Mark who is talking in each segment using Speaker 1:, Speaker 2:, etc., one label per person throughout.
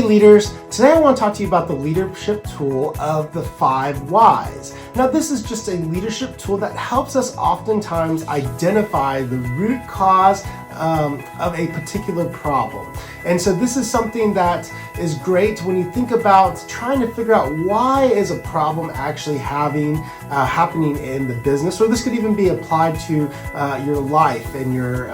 Speaker 1: leaders, today I want to talk to you about the leadership tool of the 5 whys. Now this is just a leadership tool that helps us oftentimes identify the root cause of a particular problem. And so this is something that is great when you think about trying to figure out why is a problem actually happening in the business, or this could even be applied to your life and your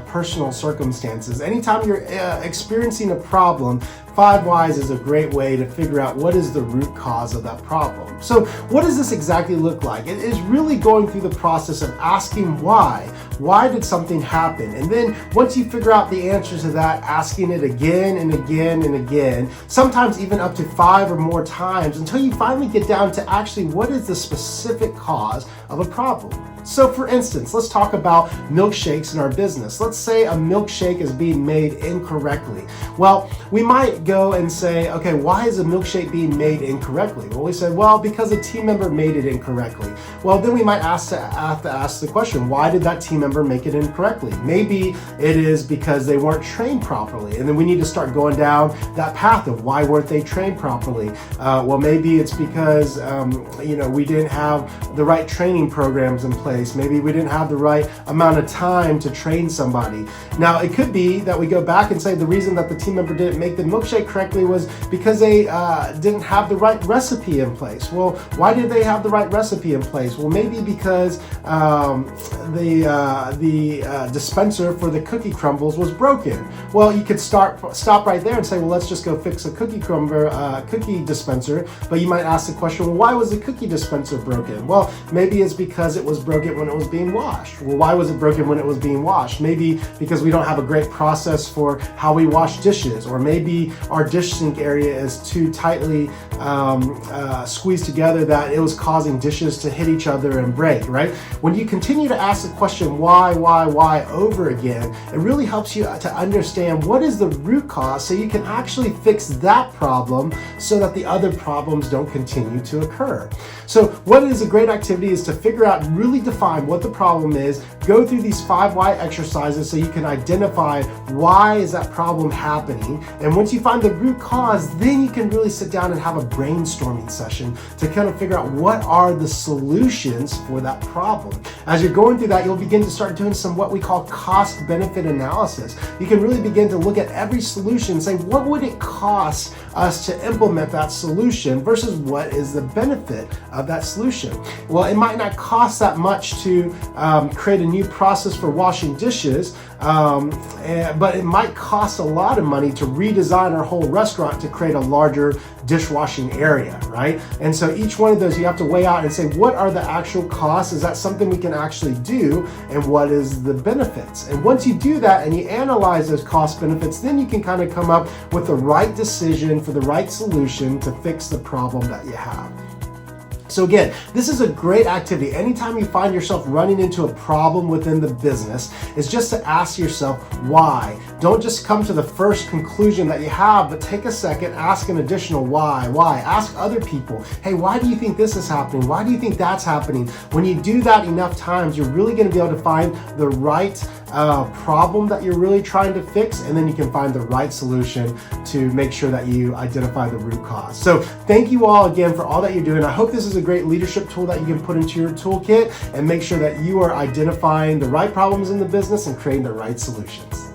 Speaker 1: personal circumstances. Anytime you're experiencing a problem, 5 whys is a great way to figure out what is the root cause of that problem. So what does this exactly look like? It is really going through the process of asking why. Why did something happen? And then once you figure out the answer to that, asking it again and again and again, sometimes even up to 5 or more times, until you finally get down to actually what is the specific cause of a problem. So for instance, let's talk about milkshakes in our business. Let's say a milkshake is being made incorrectly. Well, we might go and say, okay, why is a milkshake being made incorrectly? Well, we say, well, because a team member made it incorrectly. Well, then we might have to ask the question, why did that team member make it incorrectly? Maybe it is because they weren't trained properly. And then we need to start going down that path of why weren't they trained properly? Well, maybe it's because, we didn't have the right training programs in place. Maybe we didn't have the right amount of time to train somebody. Now, it could be that we go back and say the reason that the team member didn't make the milkshake correctly was because they didn't have the right recipe in place. Well, why did they have the right recipe in place? Well, maybe because the dispenser for the cookie crumbles was broken. Well, you could stop right there and say, well, let's just go fix a cookie dispenser. But you might ask the question, well, why was the cookie dispenser broken? Well, maybe it's because it was broken when it was being washed. Well, why was it broken when it was being washed? Maybe because we don't have a great process for how we wash dishes, or maybe our dish sink area is too tightly squeezed together that it was causing dishes to hit each other and break, right? When you continue to ask the question why over again, it really helps you to understand what is the root cause so you can actually fix that problem so that the other problems don't continue to occur. So what is a great activity is to figure out, really define what the problem is, go through these 5 why exercises so you can identify why is that problem happening. And once you find the root cause, then you can really sit down and have a brainstorming session to kind of figure out what are the solutions for that problem. As you're going through that, you'll begin to start doing some what we call cost-benefit analysis. You can really begin to look at every solution and say, what would it cost us to implement that solution versus what is the benefit of that solution? Well, it might not cost that much to create a new process for washing dishes, but it might cost a lot of money to redesign our whole restaurant to create a larger dishwashing area, right? And so each one of those you have to weigh out and say, what are the actual costs? Is that something we can actually do? And what is the benefits? And once you do that and you analyze those cost benefits, then you can kind of come up with the right decision for the right solution to fix the problem that you have. So again, this is a great activity. Anytime you find yourself running into a problem within the business, is just to ask yourself why. Don't just come to the first conclusion that you have, but take a second, ask an additional why. Ask other people, hey, why do you think this is happening? Why do you think that's happening? When you do that enough times, you're really going to be able to find the right problem that you're really trying to fix, and then you can find the right solution to make sure that you identify the root cause. So thank you all again for all that you're doing. I hope this is a great leadership tool that you can put into your toolkit and make sure that you are identifying the right problems in the business and creating the right solutions.